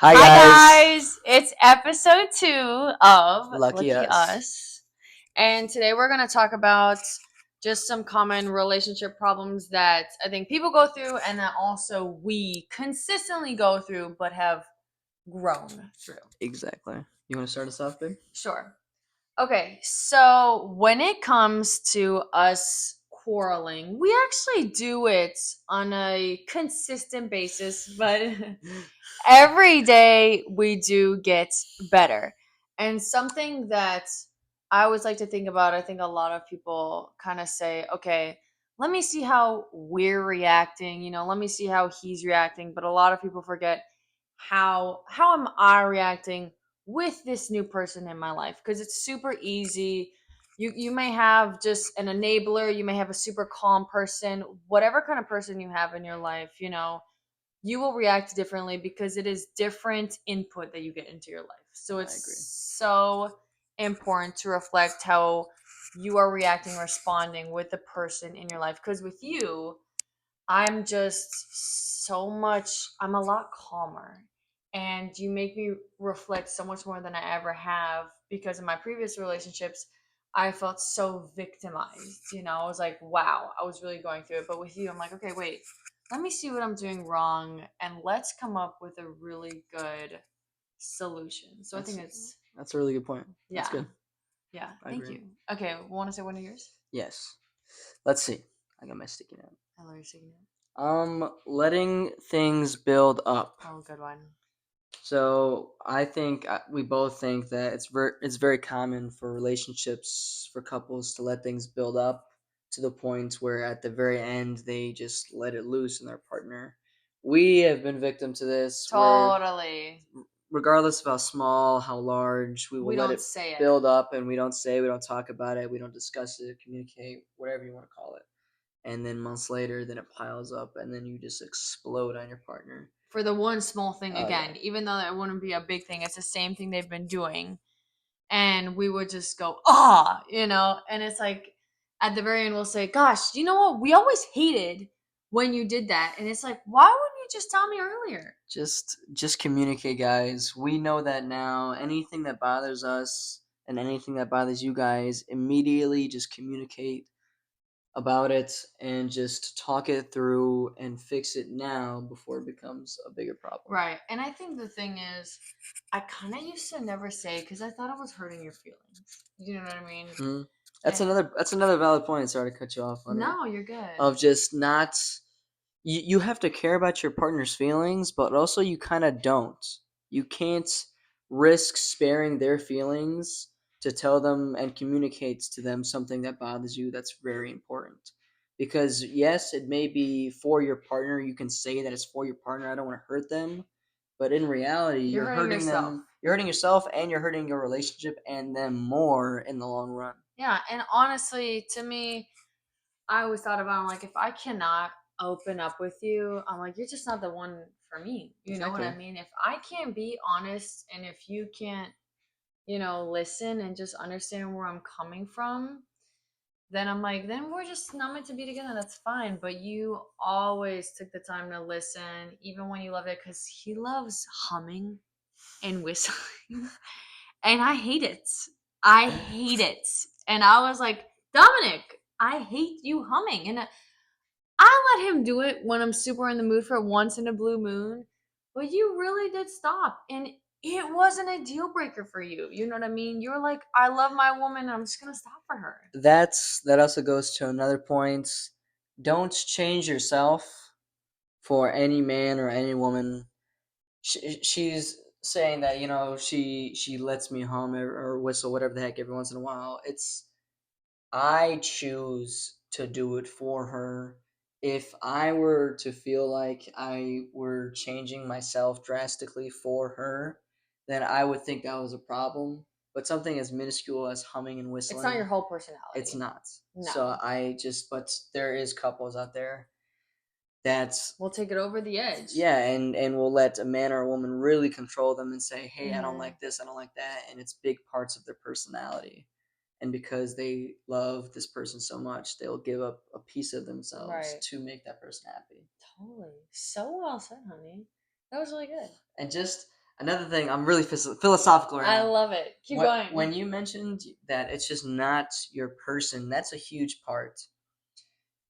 Hi Hi guys, guys, it's episode 2 of lucky Lucky us. Us. And today we're going to talk about just some common relationship problems that I think people go through and that also we consistently go through but have grown through. Exactly. You want to start us off, babe? Sure. Okay, so when it comes to us quarreling, we actually do it on a consistent basis, but every day we do get better. And something that I always like to think about, I think a lot of people kind of say, okay, let me see how we're reacting, let me see how he's reacting, but a lot of people forget how am I reacting with this new person in my life, because it's super easy. You may have just an enabler, you may have a super calm person, whatever kind of person you have in your life, you will react differently because it is different input that you get into your life. So I it's agree. so important to reflect how you are reacting, responding with the person in your life. Because with you, I'm just I'm a lot calmer. And you make me reflect so much more than I ever have, because in my previous relationships, I felt so victimized. I was like, wow, I was really going through it. But with you, I'm like, okay, wait, let me see what I'm doing wrong and let's come up with a really good solution. So I That's think it's, that's a really good point. That's yeah, good. yeah, I thank agree. you. Okay, want to say one of yours? Yes. Let's see. I got my sticky note. I love your signature. Letting things build up. Oh, good one. So I think we both think that it's very common for relationships for couples to let things build up to the point where at the very end they just let it loose in their partner. We have been victim to this where Totally. regardless of how small, how large, we will We let don't it say it. build up and we don't talk about it, we don't discuss it, communicate, whatever you want to call it. And then months later, then it piles up and then you just explode on your partner. For the one small thing, Oh, yeah. again, even though that wouldn't be a big thing, it's the same thing they've been doing. And we would just go, and it's like at the very end, we'll say, gosh, you know what? We always hated when you did that. And it's like, why wouldn't you just tell me earlier? Just communicate, guys. We know that now. Anything that bothers us and anything that bothers you guys, immediately just communicate about it and just talk it through and fix it now before it becomes a bigger problem. Right. And I think the thing is, I kind of used to never say because I thought it was hurting your feelings. You know what I mean? Mhm. That's And another valid point. Sorry to cut you off on it. no, you're good. Of just not you have to care about your partner's feelings, but also you kind of don't. You can't risk sparing their feelings to tell them and communicate to them something that bothers you that's very important. Because yes, it may be for your partner. You can say that it's for your partner. I don't want to hurt them, but in reality, You're you're hurting hurting yourself. them. You're hurting yourself, and you're hurting your relationship and them more in the long run. Yeah. And honestly, to me, I always thought about, I'm like, if I cannot open up with you, I'm like, you're just not the one for me. You know what Exactly. I mean? If I can't be honest and if you can't, listen and just understand where I'm coming from, then I'm like, then we're just not meant to be together. That's fine. But you always took the time to listen, even when you love it, because he loves humming and whistling. And I hate it. I hate it. And I was like, Dominic, I hate you humming. And I let him do it when I'm super in the mood for once in a blue moon. But you really did stop. And it wasn't a deal breaker for you. You know what I mean? You're like, I love my woman. I'm just going to stop for her. That also goes to another point. Don't change yourself for any man or any woman. She's saying that she lets me hum or whistle whatever the heck every once in a while. It's I choose to do it for her. If I were to feel like I were changing myself drastically for her, then I would think that was a problem. But something as minuscule as humming and It's not your whistling, whole it's personality. not. So No. but there is couples out there that's We'll take it over the edge. yeah, and will let a man or a woman really control them and say, "Hey, I don't Mhm. like this, I don't like that," and it's big parts of their personality. And because they love this person so much, they'll give up a piece of themselves Right. to make that person happy. Totally. So well said, honey. That was really good. And just Another thing, I'm really philosophical right I now. love it. Keep When, going. when you mentioned that it's just not your person, that's a huge part.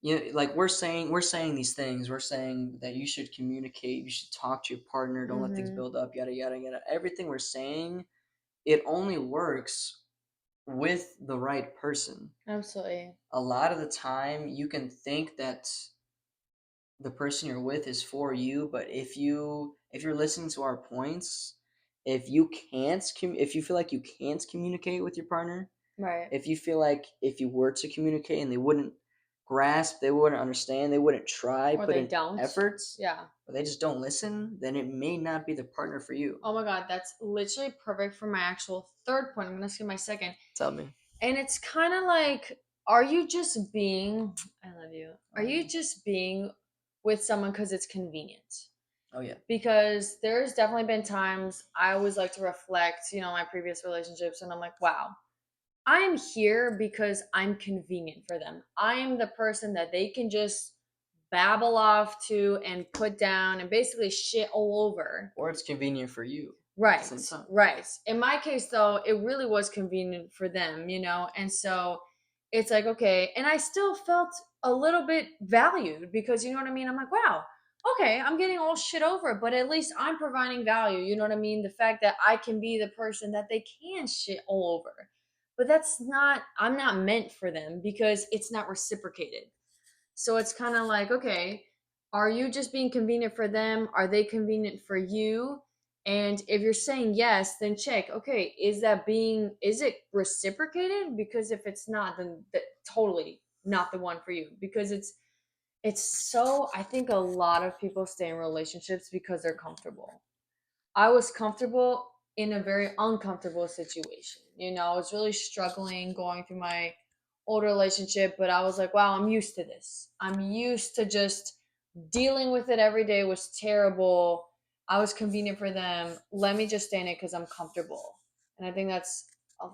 You know, like we're saying these things. We're saying that you should communicate. You should talk to your partner. Don't let things Mm-hmm. build up. Yada yada yada. Everything we're saying, it only works with the right person. Absolutely. A lot of the time, you can think that the person you're with is for you, but if you're listening to our points, if you feel like you can't communicate with your partner, Right. if you feel like if you were to communicate and they wouldn't grasp, they wouldn't understand, they wouldn't try, Or put they in don't. efforts, Yeah. but they just don't listen, then it may not be the partner for you. Oh my God, that's literally perfect for my actual third point. I'm gonna skip my second. Tell me. And it's kind of like, are you just being, I love you, are you just being with someone because it's convenient? Oh yeah. Because there's definitely been times I always like to reflect, my previous relationships, and I'm like, wow, I'm here because I'm convenient for them. I'm the person that they can just babble off to and put down and basically shit all over. Or it's convenient for you at the Right, same time. right. In my case, though, it really was convenient for them, and so it's like, okay. And I still felt a little bit valued because, you know what I mean? I'm like, wow, okay, I'm getting all shit over, but at least I'm providing value. You know what I mean? The fact that I can be the person that they can shit all over. But I'm not meant for them because it's not reciprocated. So it's kind of like, okay, are you just being convenient for them? Are they convenient for you? And if you're saying yes, then check, okay, is it reciprocated? Because if it's not, then that totally not the one for you. Because I think a lot of people stay in relationships because they're comfortable. I was comfortable in a very uncomfortable situation. I was really struggling going through my old relationship, but I was like, wow, I'm used to this. I'm used to just dealing with it every day. It was terrible. I was convenient for them. Let me just stay in it because I'm comfortable. And I think that's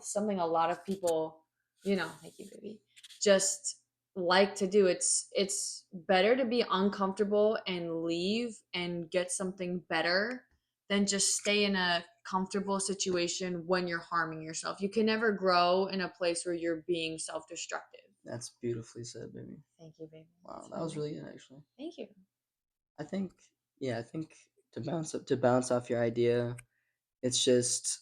something a lot of people, thank you, baby, just like to do. It's better to be uncomfortable and leave and get something better than just stay in a comfortable situation when you're harming yourself. You can never grow in a place where you're being self-destructive. That's beautifully said, baby. Thank you, baby. Wow, that was really good actually. Thank you. I think, yeah, I think to bounce off your idea, it's just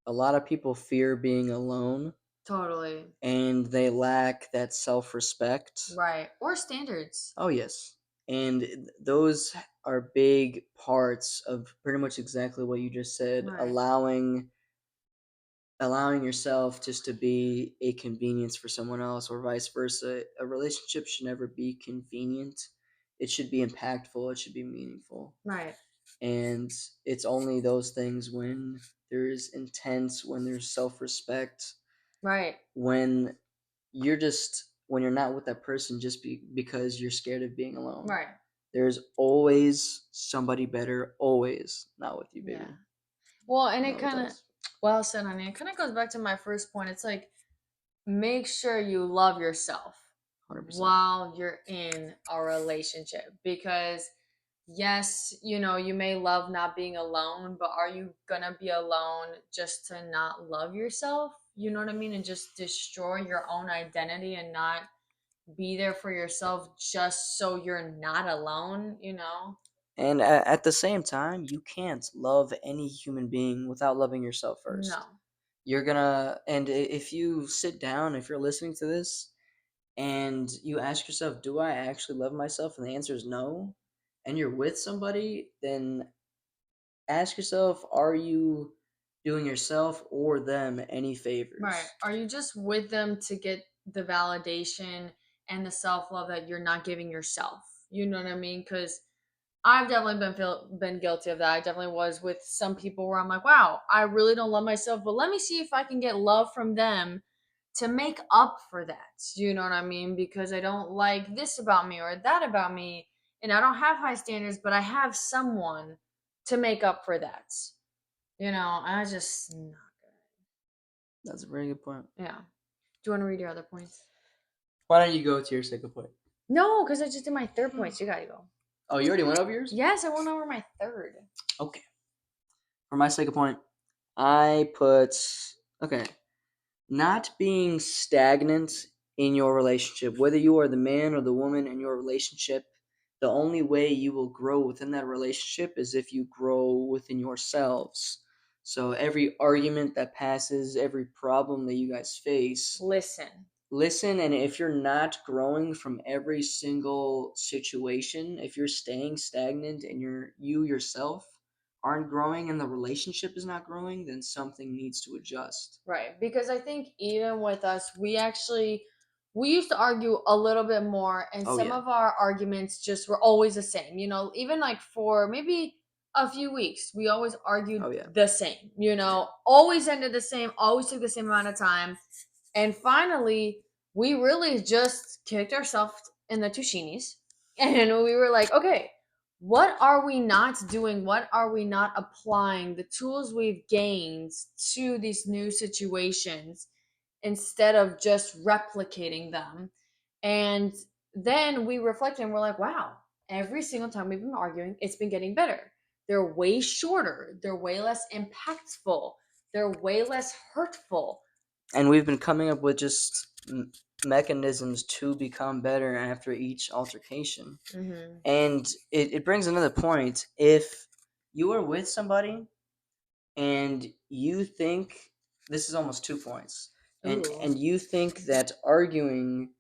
a lot of people fear being alone Totally. and they lack that self-respect. Right. Or standards. Oh yes. And those are big parts of pretty much exactly what you just said, Right. allowing yourself just to be a convenience for someone else or vice versa. A relationship should never be convenient. It should be impactful, it should be meaningful. Right. And it's only those things when there's intense, when there's self-respect, Right. when when you're not with that person just because you're scared of being alone. Right. There's always somebody better, always not with you, baby. Yeah. Well, and it No, kind of, does. well said, honey. It kind of goes back to my first point. It's like, make sure you love yourself 100%. while you're in a relationship, because yes, you may love not being alone, but are you gonna be alone just to not love yourself? You know what I mean? And just destroy your own identity and not be there for yourself just so you're not alone? And at the same time, you can't love any human being without loving yourself first. No. You're gonna, and if you sit down, if you're listening to this, and you ask yourself, do I actually love myself? And the answer is no, and you're with somebody, then ask yourself, are you doing yourself or them any favors? Right. Are you just with them to get the validation and the self-love that you're not giving yourself? You know what I mean? Because I've definitely been guilty of that. I definitely was with some people where I'm like, wow, I really don't love myself, but let me see if I can get love from them to make up for that. You know what I mean? Because I don't like this about me or that about me, and I don't have high standards, but I have someone to make up for that. I just not good. That's a very good point. Yeah. Do you want to read your other points? Why don't you go to your second point? No, because I just did my third point. So you gotta go. Oh, you already went over yours? Yes, I went over my third. Okay. For my second point, I put, okay, not being stagnant in your relationship, whether you are the man or the woman in your relationship. The only way you will grow within that relationship is if you grow within yourselves. So every argument that passes, every problem that you guys face, listen, and if you're not growing from every single situation, if you're staying stagnant and you yourself aren't growing and the relationship is not growing, then something needs to adjust. Right. Because I think even with us, we used to argue a little bit more, and Oh some yeah. of our arguments just were always the same. Even like for maybe a few weeks, we always argued Oh yeah. the same, always ended the same, always took the same amount of time. And finally, we really just kicked ourselves in the tushinis. And we were like, okay, what are we not doing? What are we not applying? The tools we've gained to these new situations instead of just replicating them. And then we reflected and we're like, wow, every single time we've been arguing, it's been getting better. They're way shorter, they're way less impactful, they're way less hurtful. And we've been coming up with just mechanisms to become better after each altercation. Mm-hmm. And it brings another point. If you are with somebody and you think, this is almost 2 points, and you think that arguing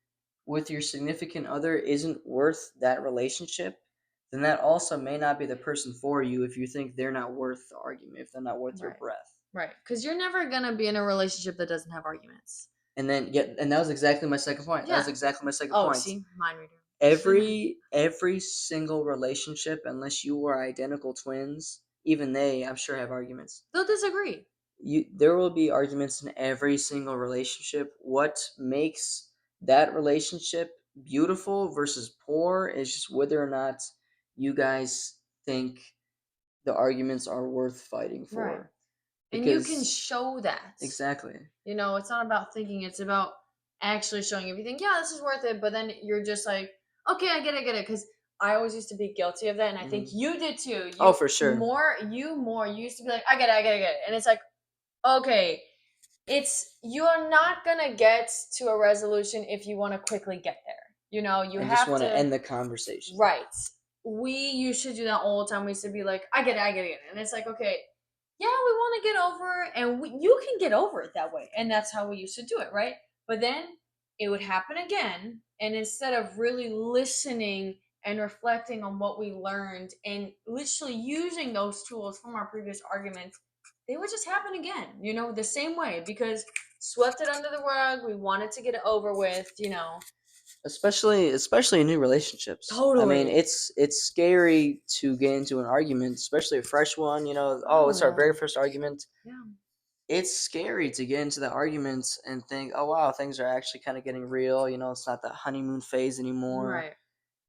with your significant other isn't worth that relationship, then that also may not be the person for you if you think they're not worth the argument, if they're not worth your breath. Right. Because you're never going to be in a relationship that doesn't have arguments. And then, yeah, and that was exactly my second point. That was exactly my second point. See, mind reader. Every single relationship, unless you are identical twins, even they, I'm sure, have arguments. They'll disagree. There will be arguments in every single relationship. What makes that relationship beautiful versus poor is just whether or not you guys think the arguments are worth fighting for. Right. And you can show that. Exactly. It's not about thinking, it's about actually showing if you think, yeah, this is worth it, but then you're just like, okay, I get it. Because I always used to be guilty of that, and I think you did too. For sure. You used to be like, I get it. And it's like, okay, you're not gonna get to a resolution if you want to quickly get there. You just want to end the conversation. Right. We used to do that all the time. We used to be like, I get it. And it's like, okay, yeah, we want to get over it, and you can get over it that way. And that's how we used to do it, right? But then it would happen again. And instead of really listening and reflecting on what we learned and literally using those tools from our previous arguments, they would just happen again, the same way, because swept it under the rug. We wanted to get it over with. Especially in new relationships. Totally. I mean, it's scary to get into an argument, especially a fresh one. It's our very first argument. Yeah. It's scary to get into the argument and think, oh wow, things are actually kind of getting real. It's not the honeymoon phase anymore. Right.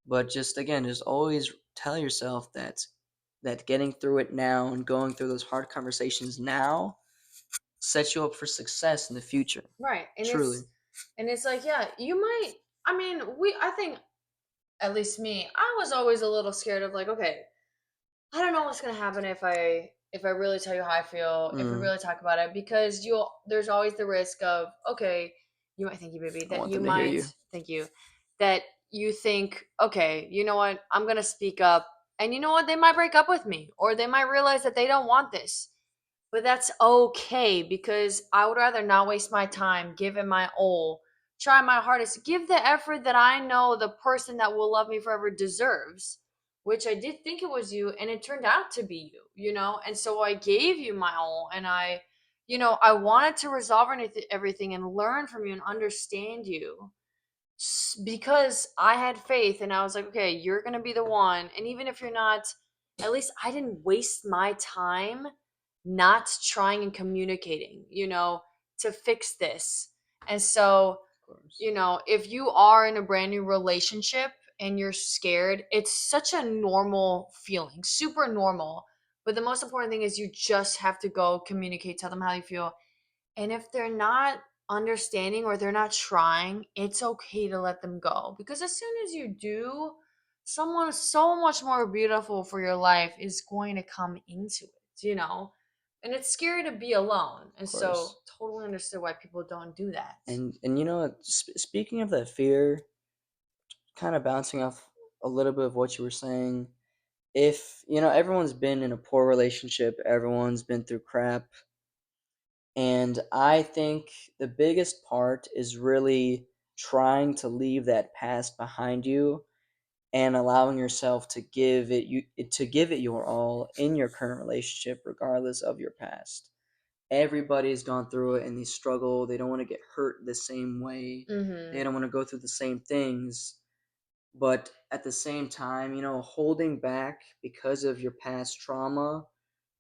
But just always tell yourself that getting through it now and going through those hard conversations now sets you up for success in the future. Right. And truly. It's like, yeah, you might. I think, at least me, I was always a little scared of like, okay, I don't know what's gonna happen if I really tell you how I feel, if we really talk about it, because there's always the risk of, okay, you might, thank you, baby, that you might, thank you, that you think, okay, you know what, I'm gonna speak up, and you know what, they might break up with me, or they might realize that they don't want this, but that's okay, because I would rather not waste my time, give it my all, try my hardest, give the effort that I know the person that will love me forever deserves, which I did think it was you, and it turned out to be you, and so I gave you my all, and I wanted to resolve everything and learn from you and understand you, because I had faith, and I was like, okay, you're gonna be the one, and even if you're not, at least I didn't waste my time not trying and communicating, to fix this. And so, if you are in a brand new relationship and you're scared, it's such a normal feeling, super normal. But the most important thing is you just have to go communicate, tell them how you feel. And if they're not understanding or they're not trying, it's okay to let them go. Because as soon as you do, someone so much more beautiful for your life is going to come into it, And it's scary to be alone. Of And so course. totally understood why people don't do that. And you know what, speaking of that fear, kind of bouncing off a little bit of what you were saying, if you know everyone's been in a poor relationship, everyone's been through crap, and I think the biggest part is really trying to leave that past behind you and allowing yourself to give it your all in your current relationship regardless of your past. Everybody's gone through it and they struggle. They don't want to get hurt the same way. They Mm-hmm. don't want to go through the same things. But at the same time, holding back because of your past trauma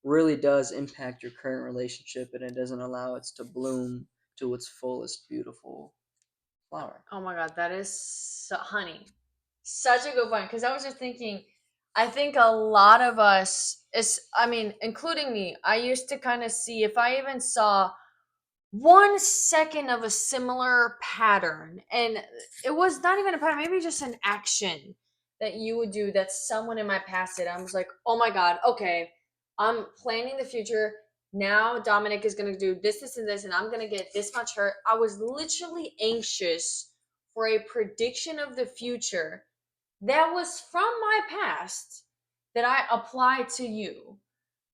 really does impact your current relationship and it doesn't allow it to bloom to its fullest beautiful flower. Oh my God, that is honey. Such a good point. Because I was just thinking, I think a lot of us, I mean, including me, I used to kind of see if I even saw 1 second of a similar pattern, and it was not even a pattern, maybe just an action that you would do that someone in my past did. I was like, oh my God, okay, I'm planning the future. Now Dominic is gonna do this, this, and this, and I'm gonna get this much hurt. I was literally anxious for a prediction of the future that was from my past that I applied to you.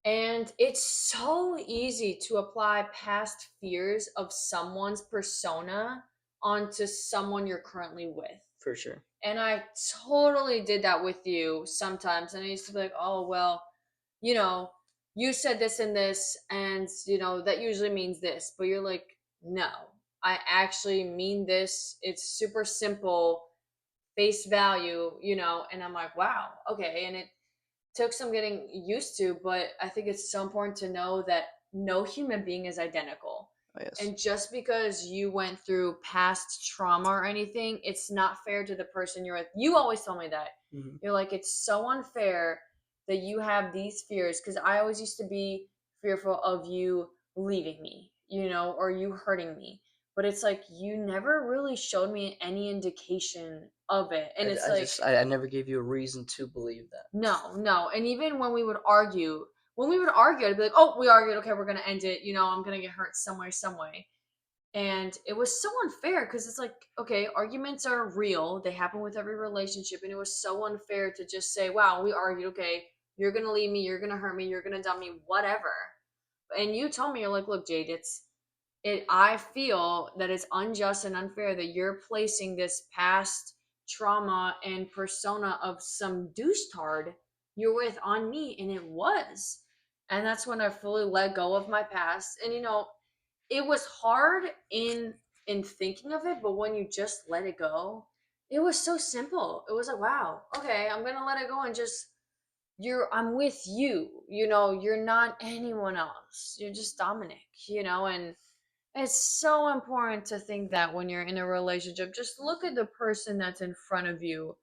And it's so easy to apply past fears of someone's persona onto someone you're currently with. For sure. And I totally did that with you sometimes. And I used to be like, oh, well, you know, you said this and this, and, that usually means this. But you're like, no, I actually mean this. It's super simple, face value, and I'm like, wow, okay. And it took some getting used to, but I think it's so important to know that no human being is identical. Oh, yes. And just because you went through past trauma or anything, it's not fair to the person you're with. You always told me that. Mm-hmm. You're like, it's so unfair that you have these fears. Because I always used to be fearful of you leaving me, or you hurting me. But it's like, you never really showed me any indication of it. And it's like, I never gave you a reason to believe that. no, no. And even when we would argue, I'd be like, oh, we argued. Okay, we're going to end it. I'm going to get hurt some way. And it was so unfair because it's like, okay, arguments are real. They happen with every relationship. And it was so unfair to just say, wow, we argued. Okay, you're going to leave me. You're going to hurt me. You're going to dump me, whatever. And you told me, you're like, look, Jade, I feel that it's unjust and unfair that you're placing this past trauma and persona of some douche-tard you're with on me, and it was. And that's when I fully let go of my past. And it was hard in thinking of it, but when you just let it go, it was so simple. It was like, wow, okay, I'm gonna let it go and just I'm with you. You're not anyone else. You're just Dominic, and it's so important to think that when you're in a relationship, just look at the person that's in front of you.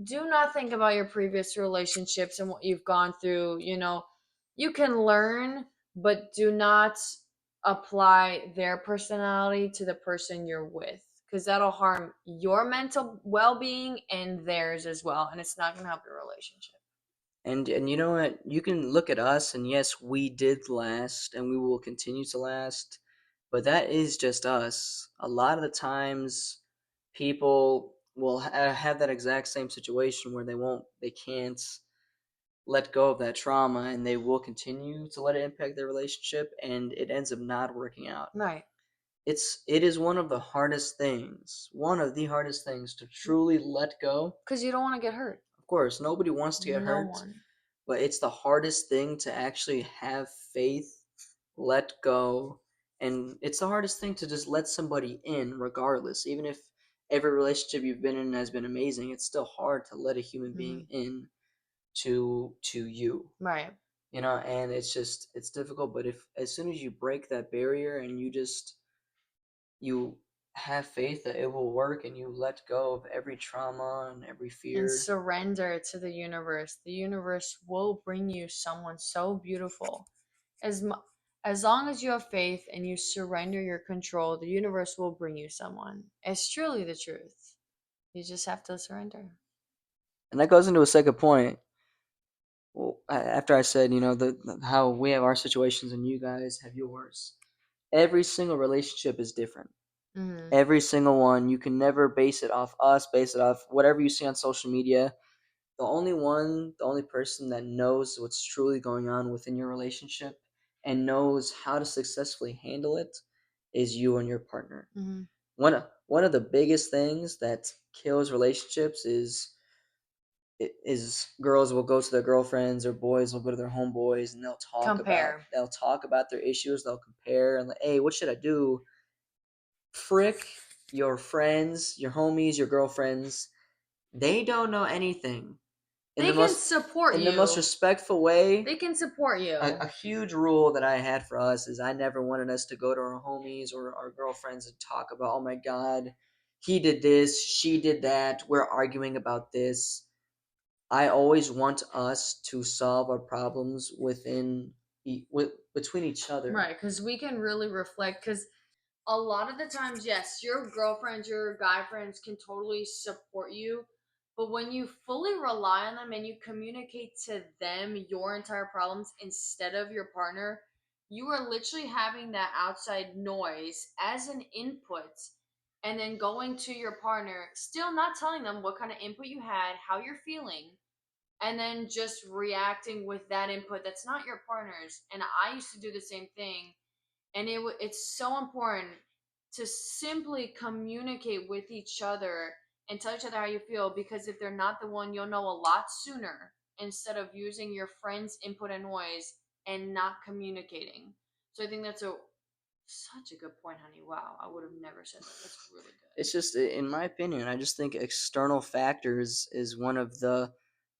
Do not think about your previous relationships and what you've gone through. You can learn, but do not apply their personality to the person you're with because that'll harm your mental well being and theirs as well. And it's not going to help your relationship. And you know what? You can look at us, and yes, we did last, and we will continue to last. But that is just us. A lot of the times, people will have that exact same situation where they can't let go of that trauma, and they will continue to let it impact their relationship, and it ends up not working out. Right. It is one of the hardest things to truly let go. Because you don't want to get hurt. Of course, nobody wants to get No hurt, one. but it's the hardest thing to actually have faith, let go, and it's the hardest thing to just let somebody in regardless. Even if every relationship you've been in has been amazing, it's still hard to let a human being in to you. Right. And it's difficult, but if as soon as you break that barrier and you have faith that it will work and you let go of every trauma and every And fear. surrender to the universe. The universe will bring you someone so beautiful. As mu- as long as you have faith and you surrender your control, the universe will bring you someone. It's truly the truth. You just have to surrender. And that goes into a second point. Well, after I said, how we have our situations and you guys have yours. Every single relationship is different. Mm-hmm. Every single one. You can never base it off us, base it off whatever you see on social media. The only person that knows what's truly going on within your relationship and knows how to successfully handle it is you and your partner. Mm-hmm. One of the biggest things that kills relationships is girls will go to their girlfriends or boys will go to their homeboys and Compare. they'll talk about their issues, they'll compare and like, hey, what should I do? Frick your friends, your homies, your girlfriends. They don't know anything. In They the can most support in the most you. respectful way, They can support a you. huge rule that I had for us is I never wanted us to go to our homies or our girlfriends and talk about, oh my god, he did this, she did that, we're arguing about this. I always want us to solve our problems between each other. Right, because we can really reflect. Because a lot of the times, yes, your girlfriends, your guy friends can totally support you. But when you fully rely on them and you communicate to them your entire problems instead of your partner, you are literally having that outside noise as an input and then going to your partner, still not telling them what kind of input you had, how you're feeling, and then just reacting with that input that's not your partner's. And I used to do the same thing, and it's so important to simply communicate with each other and tell each other how you feel, because if they're not the one, you'll know a lot sooner instead of using your friends input and noise and not communicating. So I think that's a such a good point, honey. Wow, I would have never said that. That's really good. It's just, in my opinion, I just think external factors is one of the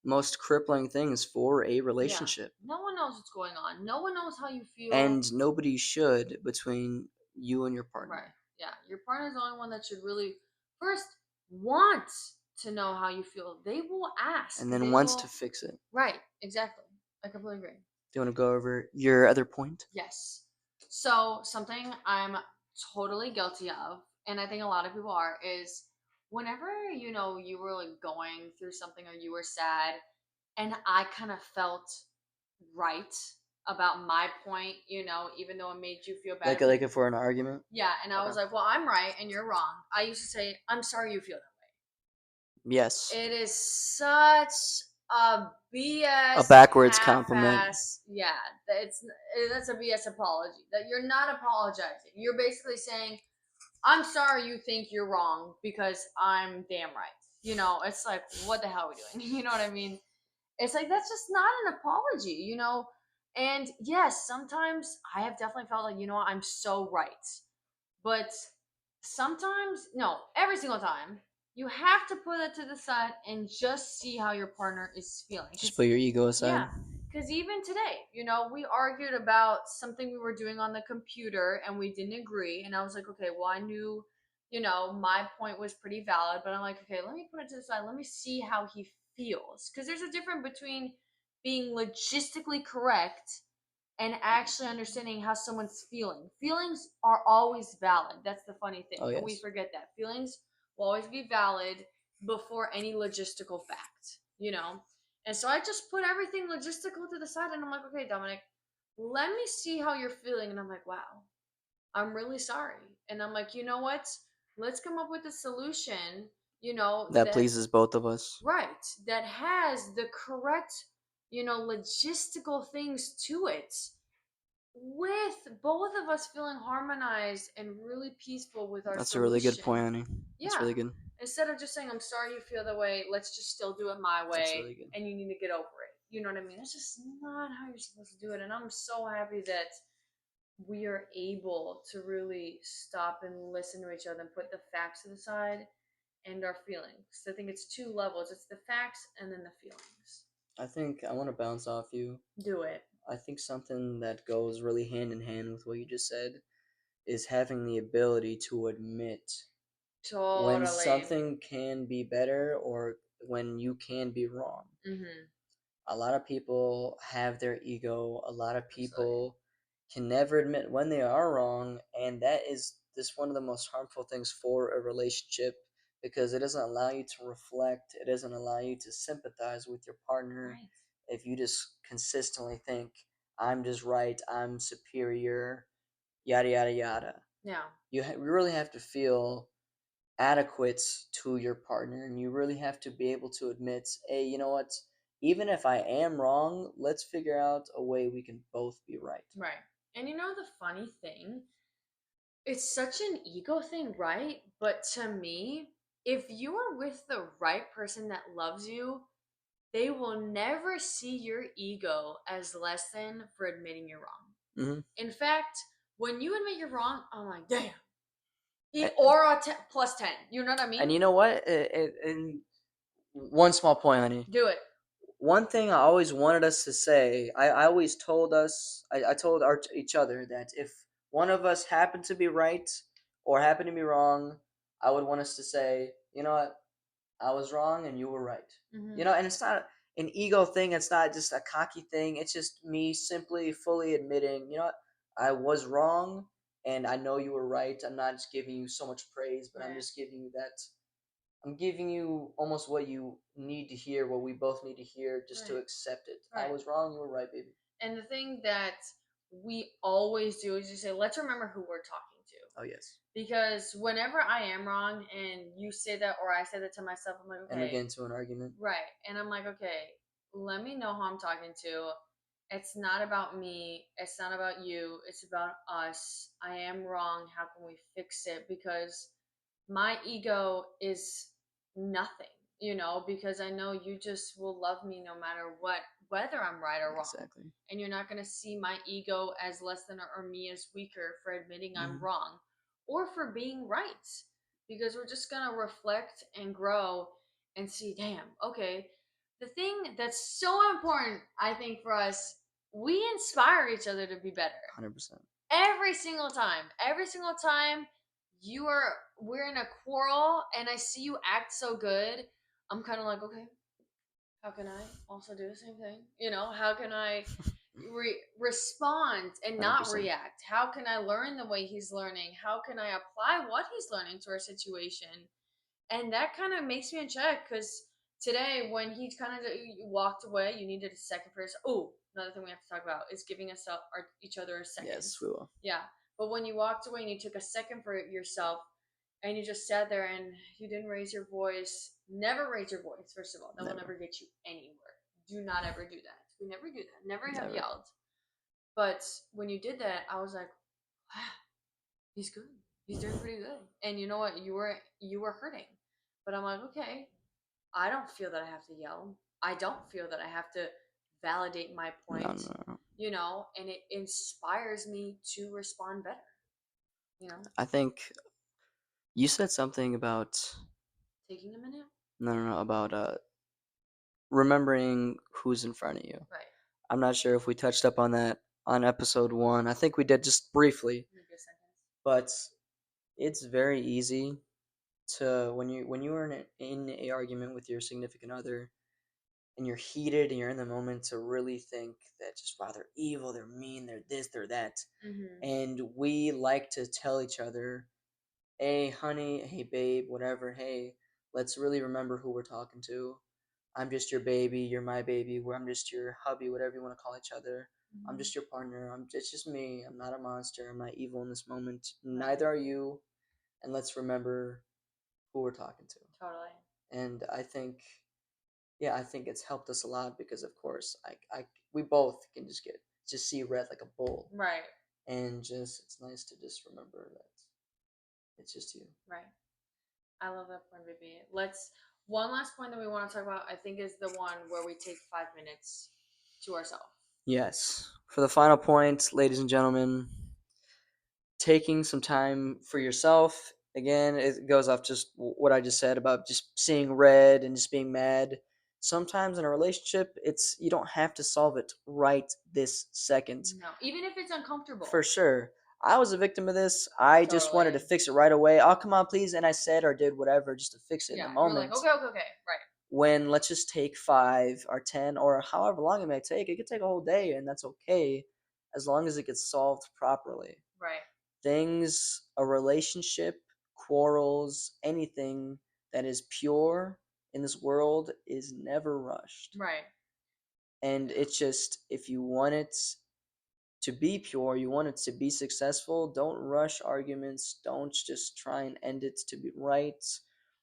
most crippling things for a Yeah, relationship. no one knows what's going on, no one knows how you feel. And nobody should between you and your Right. partner. Yeah. Your partner's the only one that should really first want to know how you feel. They will ask. And then They wants to will. fix it. Right. Exactly. I completely agree. Do you want to go over your other point? Yes. So something I'm totally guilty of, and I think a lot of people are, is whenever you were like going through something or you were sad, and I kind of felt right about my point, even though it made you feel bad. Like if we're in an argument? Yeah, and I was Okay. like, well, I'm right and you're wrong. I used to say, I'm sorry you feel Yes. that way. It is such a A BS backwards compliment. half-ass. Yeah, that's a BS apology. That you're not apologizing. You're basically saying, I'm sorry you think you're wrong because I'm damn right. It's like, what the hell are we doing? You know what I mean? It's like, that's just not an apology. And yes, sometimes I have definitely felt like, I'm so right. But sometimes, no, every single time, you have to put it to the side and just see how your partner is feeling. Just put your ego aside. Yeah, because even today, we argued about something we were doing on the computer and we didn't agree. And I was like, okay, well, I knew, my point was pretty valid, but I'm like, okay, let me put it to the side. Let me see how he feels. Because there's a difference between being logistically correct and actually understanding how someone's feeling. Feelings are always valid. That's the funny thing. Oh, And we yes. forget that. Feelings will always be valid before any logistical fact. And so I just put everything logistical to the side and I'm like, okay, Dominic, let me see how you're feeling. And I'm like, wow, I'm really sorry. And I'm like, you know what? Let's come up with a solution, That that pleases both of us. right, that has the correct, logistical things to it, with both of us feeling harmonized and really peaceful with our That's a really good solution. point, honey. That's Yeah. really good. Instead of just saying, I'm sorry you feel the way, let's just still do it my That's way really good. and you need to get over it. You know what I mean? It's just not how you're supposed to do it. And I'm so happy that we are able to really stop and listen to each other and put the facts to the side and our feelings. I think it's two levels, it's the facts and then the feelings. I think I want to bounce off you. Do it. I think something that goes really hand in hand with what you just said is having the ability to admit when Totally. something can be better or when you can be wrong. Mm-hmm. A lot of people have their ego. A lot of Absolutely. people can never admit when they are wrong, and that is just one of the most harmful things for a relationship because it doesn't allow you to reflect. It doesn't allow you to sympathize with your partner. Right. if you just consistently think I'm just right, I'm superior, yada yada yada. Yeah. You really have to feel adequate to your partner, and you really have to be able to admit, hey, you know what? Even if I am wrong, let's figure out a way we can both be right. Right. And you know the funny thing? It's such an ego thing, right? But to me, if you are with the right person that loves you, they will never see your ego as less than for admitting you're wrong. Hmm. In fact, when you admit you're wrong, I'm like, damn. And, Or a plus 10. You know what I and mean? you know what? And one small point, honey. Do it. One thing I always wanted us to say, I always told us, I told each other that if one of us happened to be right or happened to be wrong, I would want us to say, you know what, I was wrong and you were right. Mm-hmm. You know, and it's not an ego thing, it's not just a cocky thing, it's just me simply fully admitting, you know what, I was wrong and I know you were right. I'm not just giving you so much praise, but I'm Right. just giving you that I'm giving you almost what you need to hear, what we both need to hear, just to Right. accept it. I Right. was wrong, you were right, baby. And the thing that we always do is you say, let's remember who we're talking to. Oh yes. Because whenever I am wrong and you say that or I say that to myself, I'm like, And we okay, get into an argument. right. And I'm like, okay, let me know who I'm talking to. It's not about me. It's not about you. It's about us. I am wrong. How can we fix it? Because my ego is nothing, because I know you just will love me no matter what, whether I'm right or wrong. Exactly. And you're not going to see my ego as less than or me as weaker for admitting I'm Mhm. wrong or for being right. Because we're just going to reflect and grow and see, damn, okay. The thing that's so important, I think, for us, we inspire each other to be better 100%. every single time. Every single time we're in a quarrel and I see you act so good, I'm kind of like, okay, how can I also do the same thing? How can I respond and not 100%. react? How can I learn the way he's learning? How can I apply what he's learning to our situation? And that kind of makes me in check because today when he kind of walked away, you needed a second person. Oh, another thing we have to talk about is giving us each other a second. Yes, we will. Yeah, but when you walked away and you took a second for yourself and you just sat there and you didn't raise your voice, never raise your voice. First of all, that will Never. never get you anywhere. Do not ever do that. We never do that. Never have Never. yelled. But when you did that, I was like, wow, he's good. He's doing pretty good. And you know what? You were hurting. But I'm like, okay, I don't feel that I have to yell. I don't feel that I have to validate my No, point, no, no. and it inspires me to respond better, you know, I think you said something about taking a minute. no, about remembering who's in front of you. Right. I'm not sure if we touched up on that on episode 1. I think we did just briefly, Maybe a sentence. but it's very easy to when you are in a argument with your significant other and you're heated and you're in the moment to really think that just wow, they're evil, they're mean, they're this, they're that. Mm-hmm. And we like to tell each other, hey honey, hey babe, whatever, hey, let's really remember who we're talking to. I'm just your baby, you're my baby, I'm just your hubby, whatever you want to call each other. I'm Mm-hmm. just your partner. It's just me. I'm not a monster. I'm not evil in this moment. Right. Neither are you. And let's remember who we're talking to. Totally. And I think, yeah, I think it's helped us a lot because, of course, we both can just see red like a bull, Right. and just it's nice to just remember that it's just you. Right. I love that point, baby. Let's one last point that we want to talk about. I think is the one where we take 5 minutes to ourselves. Yes. For the final point, ladies and gentlemen, taking some time for yourself. Again, it goes off just what I just said about just seeing red and just being mad. Sometimes in a relationship, it's you don't have to solve it right this second. No, even if it's uncomfortable. For sure. I was a victim of this. I just wanted to Totally. fix it right away. Oh, come on, please. And I said or did whatever just to fix it in the Yeah, you're like, moment. okay, okay, okay, right. When let's just take 5 or 10 or however long it may take. It could take a whole day, and that's okay as long as it gets solved properly. Right. Things, a relationship, quarrels, anything that is pure in this world is never rushed. Right. And it's just, if you want it to be pure, you want it to be successful, don't rush arguments. Don't just try and end it to be right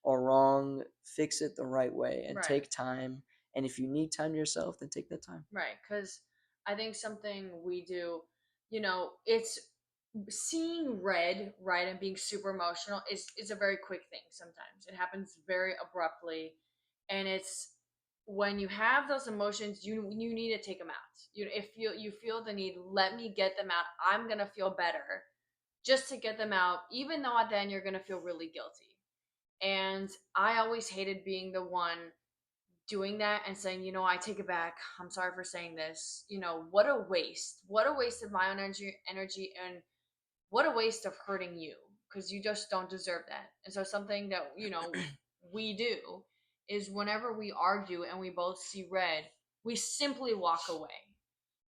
or wrong. Fix it the right way and Right. take time. And if you need time to yourself, then take that time. Right, because I think something we do, it's seeing red, right, and being super emotional is a very quick thing sometimes. It happens very abruptly, and it's when you have those emotions, you need to take them out. If you feel the need, let me get them out. I'm gonna feel better just to get them out, even though at the end you're gonna feel really guilty. And I always hated being the one doing that and saying, I take it back. I'm sorry for saying this. What a waste. What a waste of my own energy, and what a waste of hurting you, because you just don't deserve that. And so something that, we do is whenever we argue and we both see red, we simply walk away.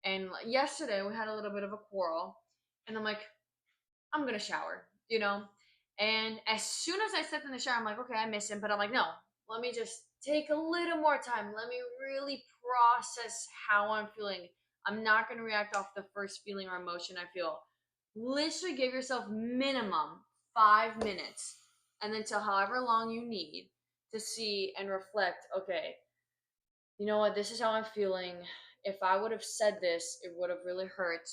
And yesterday we had a little bit of a quarrel, and I'm like, I'm going to shower. And as soon as I stepped in the shower, I'm like, okay, I miss him. But I'm like, no, let me just take a little more time. Let me really process how I'm feeling. I'm not going to react off the first feeling or emotion I feel. Literally give yourself minimum 5 minutes, and then till however long you need to see and reflect, okay, you know what, this is how I'm feeling. If I would have said this, it would have really hurt.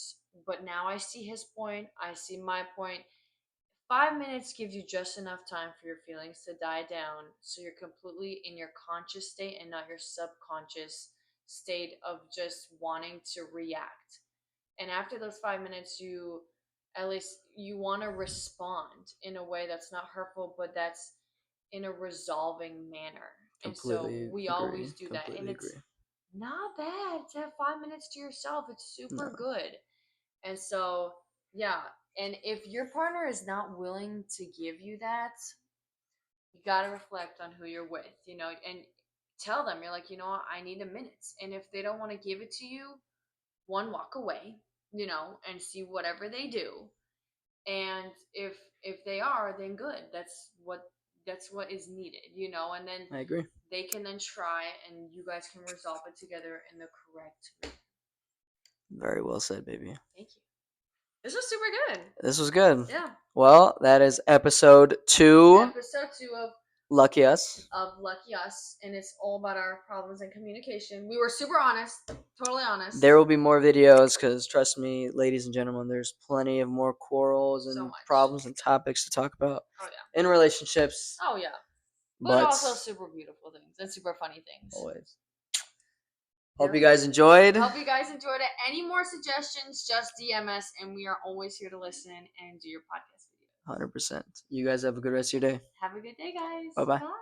But now I see his point, I see my point. 5 minutes gives you just enough time for your feelings to die down, so you're completely in your conscious state and not your subconscious state of just wanting to react. And after those 5 minutes, at least you want to respond in a way that's not hurtful, but that's in a resolving manner. And so Completely we agree. always do that. And Completely it's agree. not bad to have 5 minutes to yourself. It's super No. good. And so, yeah. And if your partner is not willing to give you that, you got to reflect on who you're with, and tell them, you're like, I need a minute. And if they don't want to give it to you, one, walk away, and see whatever they do. And if they are, then good. That's what is needed, and then I agree. they can then try, and you guys can resolve it together in the correct way. Very well said, baby. Thank you. This was super good. This was good. Yeah. Well, that is episode 2. Episode 2 Lucky Us. of Lucky Us, and it's all about our problems in communication. We were super honest, totally honest. There will be more videos because, trust me, ladies and gentlemen, there's plenty of more quarrels and problems and topics to talk about in relationships. Oh, yeah. But also super beautiful things and super funny things. Always. Hope you guys enjoyed. Hope you guys enjoyed it. Any more suggestions, just DM us, and we are always here to listen and do your podcast video. 100%. You guys have a good rest of your day. Have a good day, guys. Bye-bye. Bye.